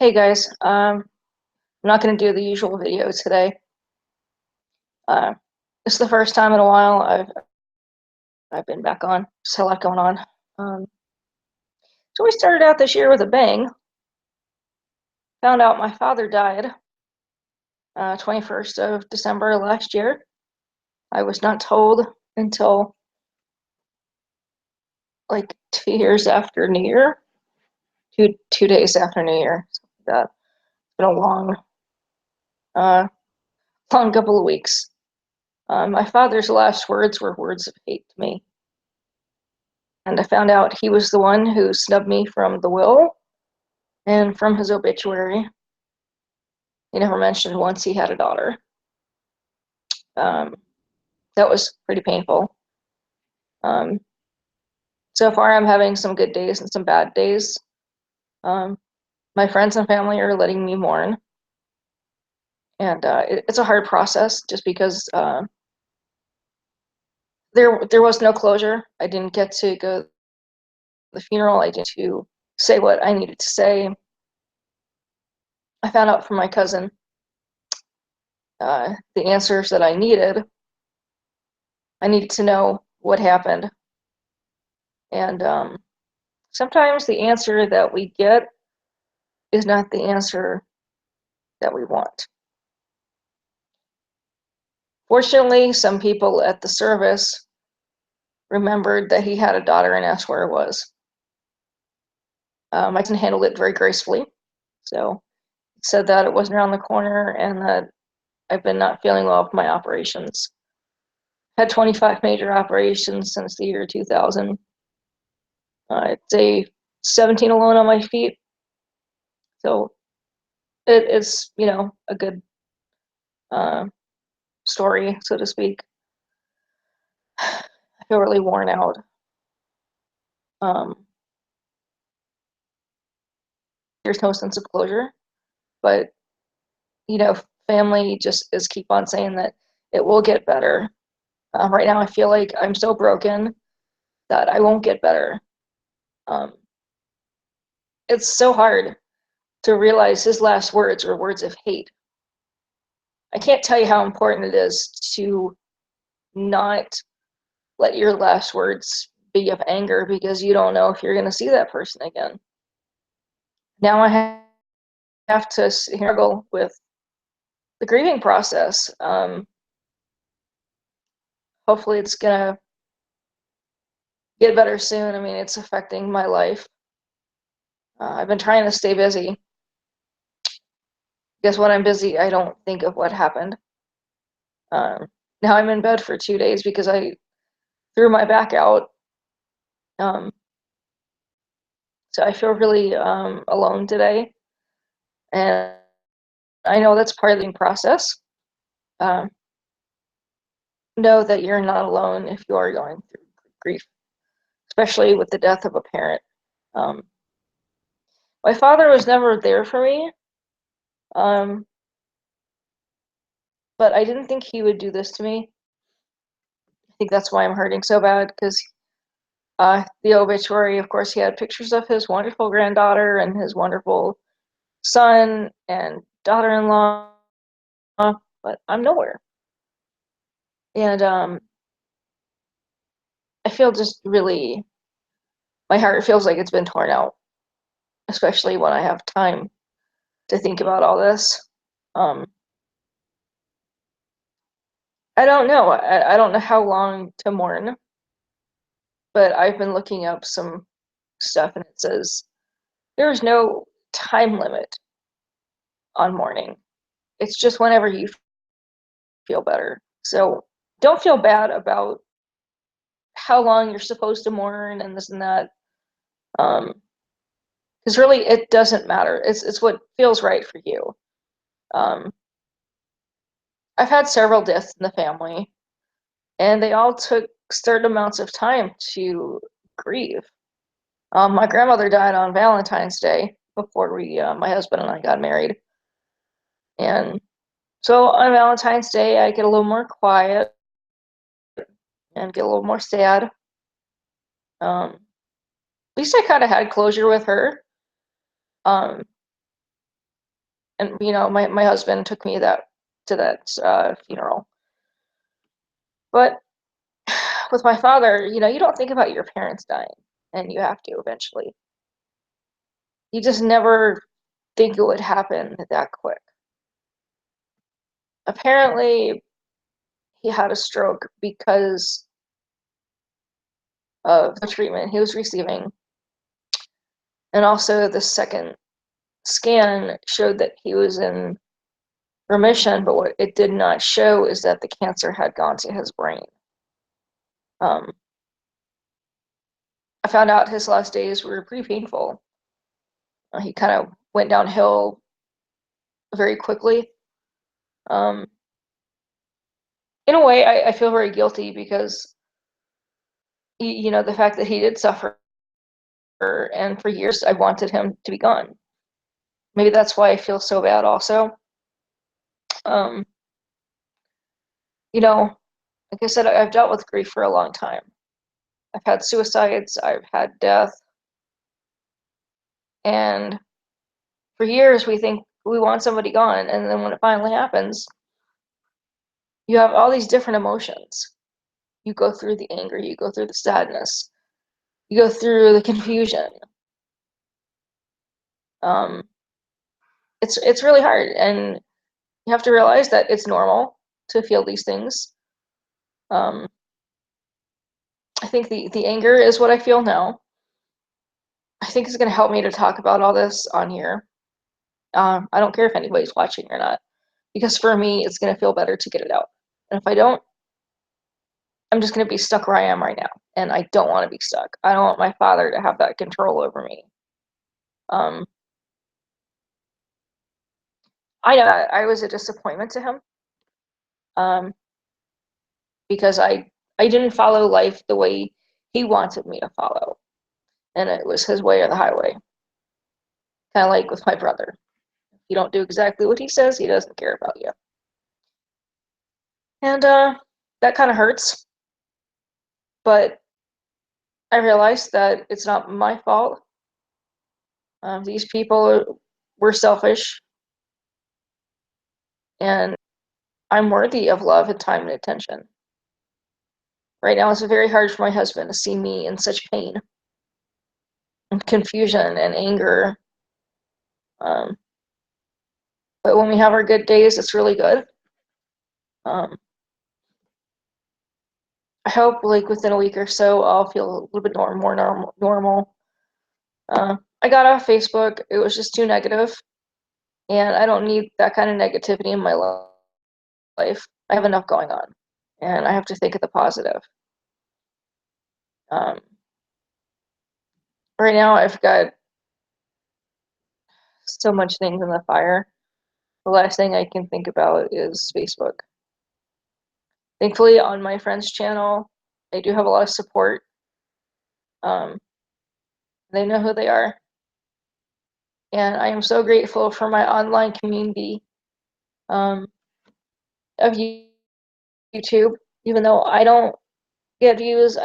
Hey guys, I'm not going to do the usual video today. Uh, this is the first time in a while I've been back on. Just a lot going on. Um, so we started out this year with a bang. Found out my father died 21st of December last year. I was not told until like 2 years after New Year, two days after New Year. That it's been a uh, long couple of weeks. My father's last words were words of hate to me. And I found out he was the one who snubbed me from the will and from his obituary. He never mentioned once he had a daughter. Um, that was pretty painful. Um, so far, I'm having some good days and some bad days. Um, my friends and family are letting me mourn, and it's a hard process just because there was no closure. I didn't get to go to the funeral. I didn't get to say what I needed to say. I found out from my cousin the answers that I needed. I needed to know what happened. And sometimes the answer that we get is not the answer that we want. Fortunately, some people at the service remembered that he had a daughter and asked where it was. I can handle it very gracefully. So he said that it wasn't around the corner and that I've been not feeling well with my operations. Had 25 major operations since the year 2000. I'd say 17 alone on my feet. So it is, a good uh, story, so to speak. I feel really worn out. Um, there's no sense of closure, but family just is keep on saying that it will get better. Right now, I feel like I'm so broken that I won't get better. Um, it's so hard to realize his last words were words of hate. I can't tell you how important it is to not let your last words be of anger because you don't know if you're going to see that person again. Now I have to struggle with the grieving process. Hopefully, it's going to get better soon. I mean, it's affecting my life. I've been trying to stay busy. Because when I'm busy, I don't think of what happened. Um, now I'm in bed for 2 days because I threw my back out. Um, so I feel really alone today. And I know that's part of the process. Um, know that you're not alone if you are going through grief, especially with the death of a parent. Um, my father was never there for me, um, but I didn't think he would do this to me. I think that's why I'm hurting so bad because the obituary, of course, he had pictures of his wonderful granddaughter and his wonderful son and daughter-in-law, but I'm nowhere. And I feel just really, my heart feels like it's been torn out, especially when I have time to think about all this. Um, I don't know. I don't know how long to mourn, but I've been looking up some stuff and it says there's no time limit on mourning. It's just whenever you feel better. So don't feel bad about how long you're supposed to mourn and this and that. Because really it doesn't matter. It's what feels right for you. Um, I've had several deaths in the family, and they all took certain amounts of time to grieve. My grandmother died on Valentine's Day before my husband and I got married. And so on Valentine's Day, I get a little more quiet and get a little more sad. At least I kind of had closure with her. Um, And my husband took me to that funeral. But with my father, you don't think about your parents dying, and you have to eventually. You just never think it would happen that quick. Apparently, he had a stroke because of the treatment he was receiving. And also, the second scan showed that he was in remission, but what it did not show is that the cancer had gone to his brain. I found out his last days were pretty painful. He kind of went downhill very quickly. In a way, I feel very guilty because, the fact that he did suffer, and for years I wanted him to be gone. Maybe that's why I feel so bad also. Um, like I said, I've dealt with grief for a long time. I've had suicides, I've had death, and for years we think we want somebody gone, and then when it finally happens, you have all these different emotions. You go through the anger, you go through the sadness, you go through the confusion. Um, it's really hard, and you have to realize that it's normal to feel these things. Um, I think the anger is what I feel now. I think it's going to help me to talk about all this on here. I don't care if anybody's watching or not, because for me, it's going to feel better to get it out. And if I don't, I'm just going to be stuck where I am right now. And I don't want to be stuck. I don't want my father to have that control over me. Um, I know that I was a disappointment to him, um, because I didn't follow life the way he wanted me to follow. And it was his way or the highway. Kind of like with my brother. If you don't do exactly what he says, he doesn't care about you. And that kind of hurts. But I realized that it's not my fault. These people were selfish, and I'm worthy of love and time and attention. Right now, it's very hard for my husband to see me in such pain and confusion and anger. Um, but when we have our good days, it's really good. Um, I hope, like, within a week or so, I'll feel a little bit more normal. I got off Facebook. It was just too negative, and I don't need that kind of negativity in my life. I have enough going on, and I have to think of the positive. Um, right now, I've got so much things in the fire. The last thing I can think about is Facebook. Thankfully, on my friend's channel, I do have a lot of support. Um, they know who they are. And I am so grateful for my online community um, of YouTube. Even though I don't get views,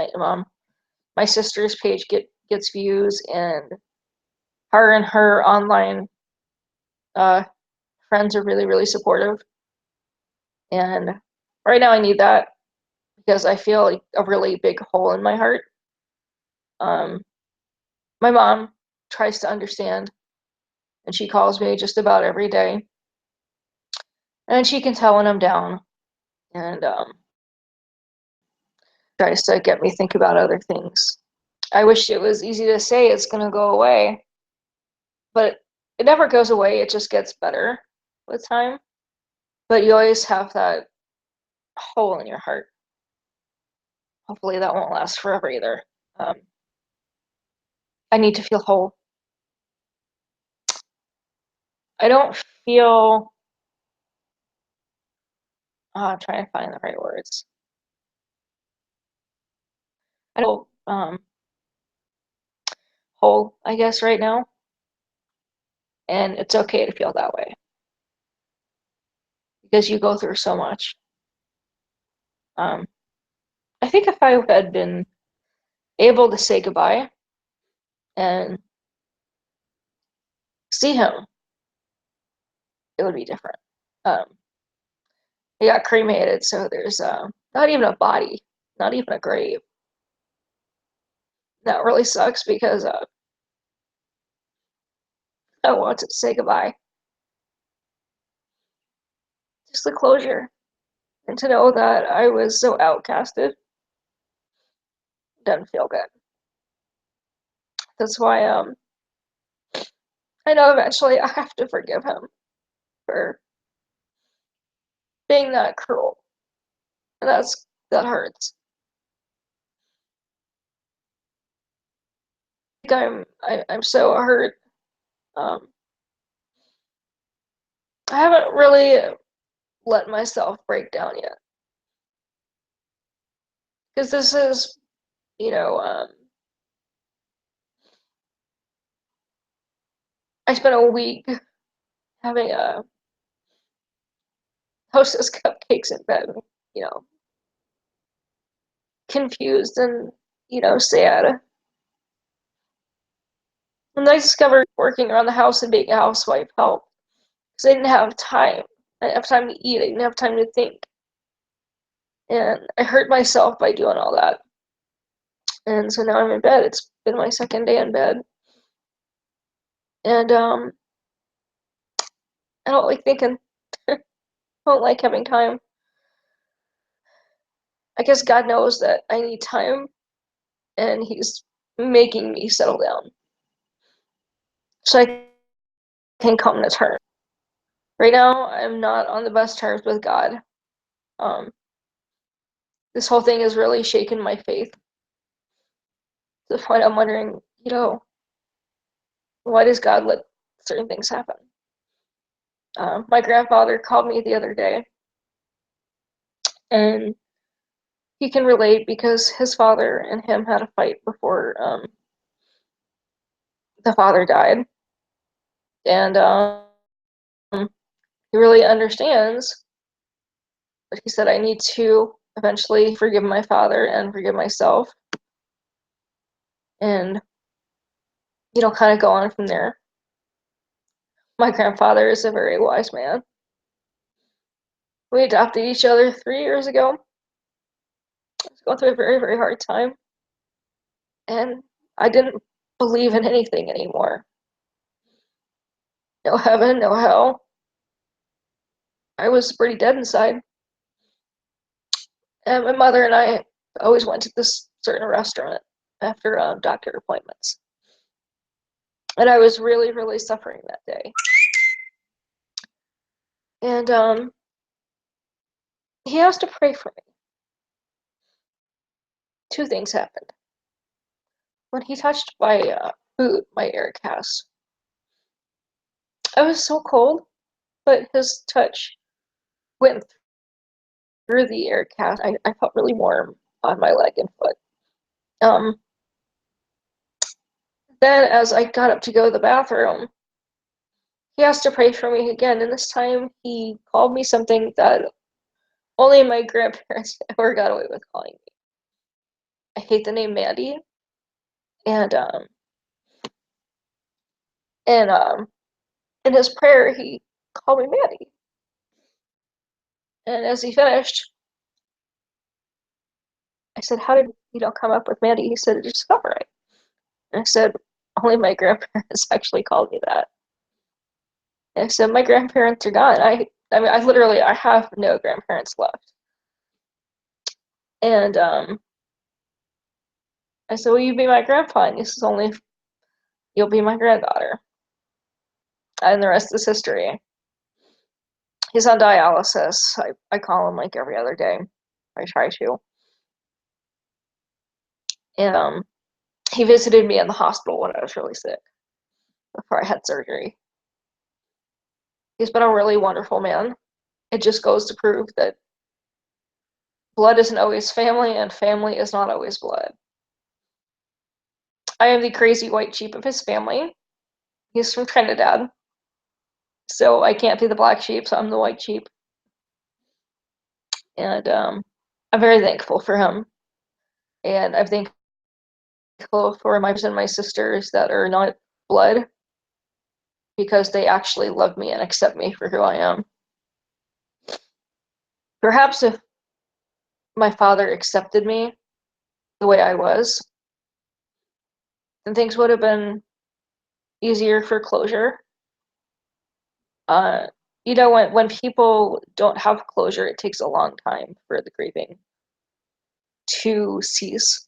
my sister's page gets views, and her online uh, friends are really, really supportive. And right now I need that because I feel like a really big hole in my heart. Um, my mom tries to understand, and she calls me just about every day. And she can tell when I'm down, and tries to get me think about other things. I wish it was easy to say it's going to go away, but it never goes away. It just gets better with time. But you always have that hole in your heart. Hopefully, that won't last forever either. Um, I need to feel whole. I don't feel. I'm trying to find the right words. I don't whole, I guess, right now, and it's okay to feel that way because you go through so much. Um, I think if I had been able to say goodbye and see him it would be different. Um, he got cremated, so there's not even a body, not even a grave. That really sucks because I want to say goodbye. Just the closure. And to know that I was so outcasted doesn't feel good. That's why I know eventually I have to forgive him for being that cruel. And that hurts. I'm so hurt. Um, I haven't really let myself break down yet because this is, you know, I spent a week having a hostess cupcakes in bed, you know, confused and sad. And I discovered working around the house and being a housewife helped because I didn't have time. I didn't have time to eat. I didn't have time to think. And I hurt myself by doing all that. And so now I'm in bed. It's been my second day in bed. And I don't like thinking. I don't like having time. I guess God knows that I need time and He's making me settle down so I can come to terms. Right now, I'm not on the best terms with God. Um, this whole thing has really shaken my faith to the point I'm wondering, why does God let certain things happen? My grandfather called me the other day, and he can relate because his father and him had a fight before the father died, and he really understands. But he said I need to eventually forgive my father and forgive myself, and kind of go on from there. My grandfather is a very wise man. We adopted each other 3 years ago. I was going through a very, very hard time, and I didn't believe in anything anymore. No heaven, no hell. I was pretty dead inside. And my mother and I always went to this certain restaurant after doctor appointments. And I was really, really suffering that day. And he asked to pray for me. Two things happened. When he touched my boot, my air cast, I was so cold, but his touch went through the air cast. I felt really warm on my leg and foot. Um, then, as I got up to go to the bathroom, he asked to pray for me again, and this time he called me something that only my grandparents ever got away with calling me. I hate the name Mandy, and and in his prayer he called me Mandy. And as he finished, I said, "How did come up with Mandy?" He said, "It just felt right." And I said, "Only my grandparents actually called me that." And I said, "My grandparents are gone. I mean, I have no grandparents left." And I said, "Will you be my grandpa?" And he says, "Only if you'll be my granddaughter." And the rest is history. He's on dialysis. I call him like every other day. I try to. And he visited me in the hospital when I was really sick before I had surgery. He's been a really wonderful man. It just goes to prove that blood isn't always family and family is not always blood. I am the crazy white sheep of his family. He's from Trinidad. So I can't be the black sheep, so I'm the white sheep. And I'm very thankful for him. And I'm thankful for my brothers and my sisters that are not blood. because they actually love me and accept me for who I am. Perhaps if my father accepted me the way I was, then things would have been easier for closure. Uh, when people don't have closure, it takes a long time for the grieving to cease.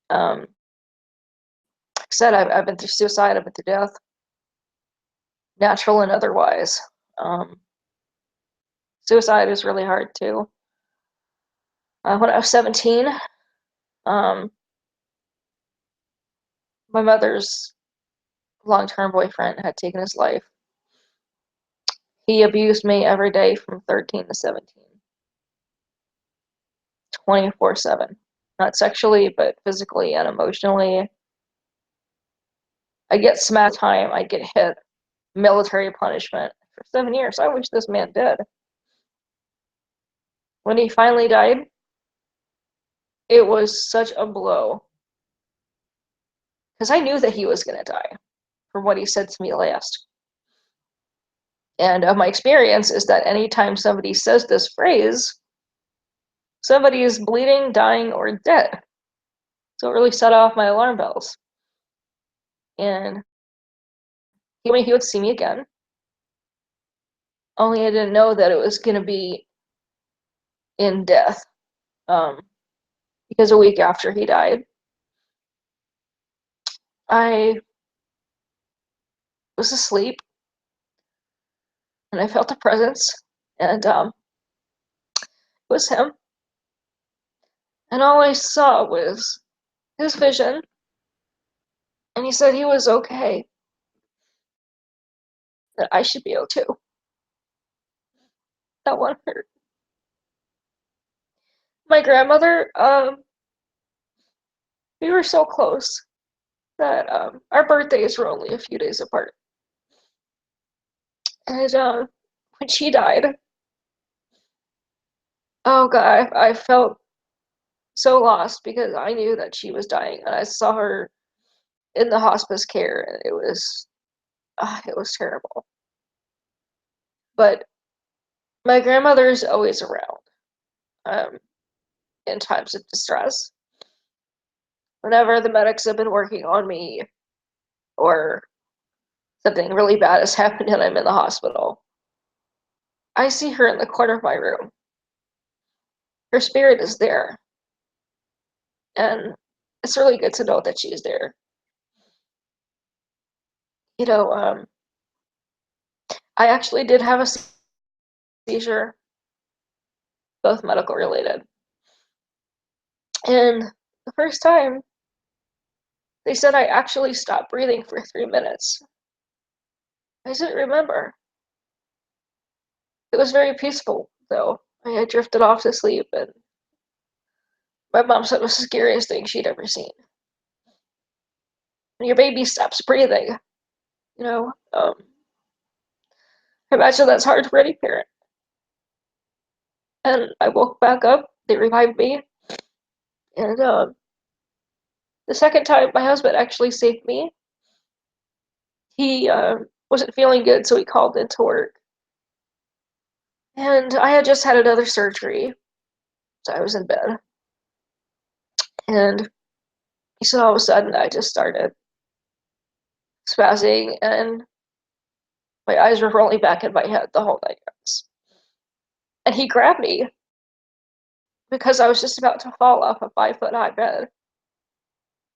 Like I said, I've been through suicide, I've been through death, natural and otherwise. Um, Suicide is really hard too. When I was 17, um, my mother's long-term boyfriend had taken his life. He abused me every day from 13 to 17, 24/7. Not sexually, but physically and emotionally. I get smacked time, I get hit, military punishment for 7 years. I wish this man dead. When he finally died, it was such a blow. Because I knew that he was going to die from what he said to me last. And my experience is that anytime somebody says this phrase, somebody is bleeding, dying, or dead. So it really set off my alarm bells. And he told me he would see me again. Only I didn't know that it was going to be in death. Because a week after he died, I was asleep and I felt a presence, and it was him. And all I saw was his vision, and he said he was okay, that I should be okay too. That one hurt. My grandmother, we were so close that our birthdays were only a few days apart. And when she died, oh God, I felt so lost because I knew that she was dying, and I saw her in the hospice care, and it was terrible. But my grandmother is always around um, in times of distress. Whenever the medics have been working on me, or something really bad has happened and I'm in the hospital, I see her in the corner of my room. Her spirit is there, and it's really good to know that she's there. You know, I actually did have a seizure, both medical related. And the first time, they said I actually stopped breathing for 3 minutes. I didn't remember. It was very peaceful, though. I had drifted off to sleep, and my mom said it was the scariest thing she'd ever seen. When your baby stops breathing, you know, I imagine that's hard for any parent. And I woke back up, they revived me, and the second time my husband actually saved me. He wasn't feeling good, so he called into work. And I had just had another surgery, so I was in bed. And he said all of a sudden I just started spazzing, and my eyes were rolling back in my head the whole night. And he grabbed me because I was just about to fall off a 5 foot high bed.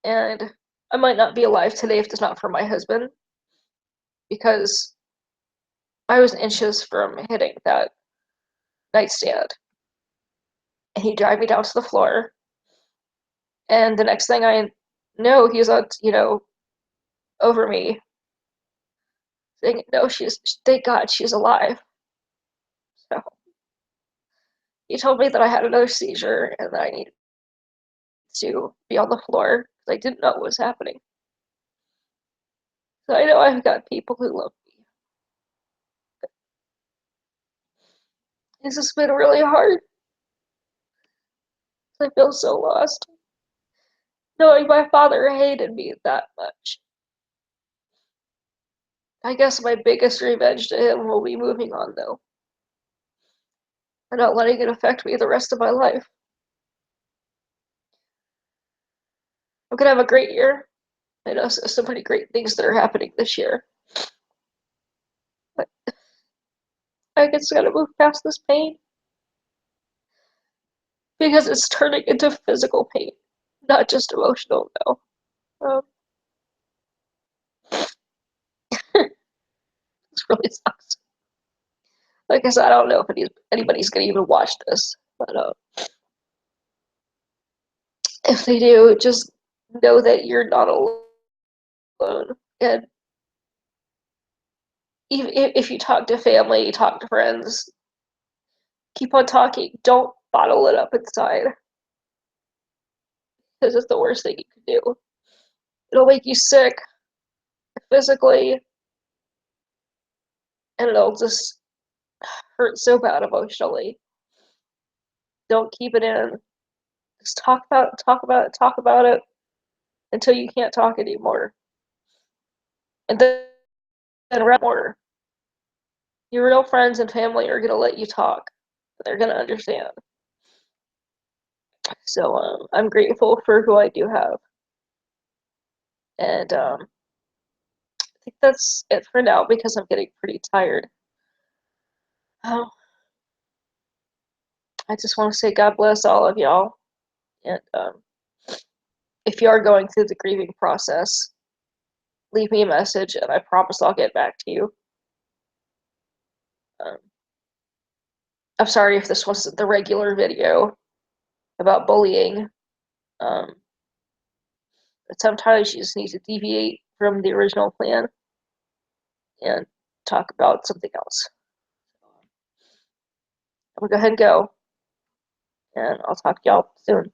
And I might not be alive today if it's not for my husband, because I was inches from hitting that nightstand. And he dragged me down to the floor. And the next thing I know, he's on, over me, saying, "No, thank God she's alive." So he told me that I had another seizure and that I needed to be on the floor because I didn't know what was happening. So I know I've got people who love me. This has been really hard. I feel so lost, knowing my father hated me that much. I guess my biggest revenge to him will be moving on, though, and not letting it affect me the rest of my life. I'm gonna have a great year. I know so many great things that are happening this year. But I just gotta move past this pain because it's turning into physical pain, not just emotional now. Um, this really sucks. Like I said, I don't know if anybody's gonna even watch this, but if they do, just know that you're not alone. And even if you talk to family, you talk to friends, keep on talking. Don't bottle it up inside because it's the worst thing you can do. It'll make you sick physically, and it'll just hurt so bad emotionally. Don't keep it in. Just talk about it, talk about it, talk about it until you can't talk anymore. And then wrap more. Your real friends and family are gonna let you talk. They're gonna understand. So I'm grateful for who I do have. And I think that's it for now because I'm getting pretty tired. Oh, I just want to say God bless all of y'all. And if you are going through the grieving process, leave me a message and I promise I'll get back to you. Um, I'm sorry if this wasn't the regular video about bullying. Um, but sometimes you just need to deviate from the original plan and talk about something else. I'm gonna go ahead and go, and I'll talk to y'all soon.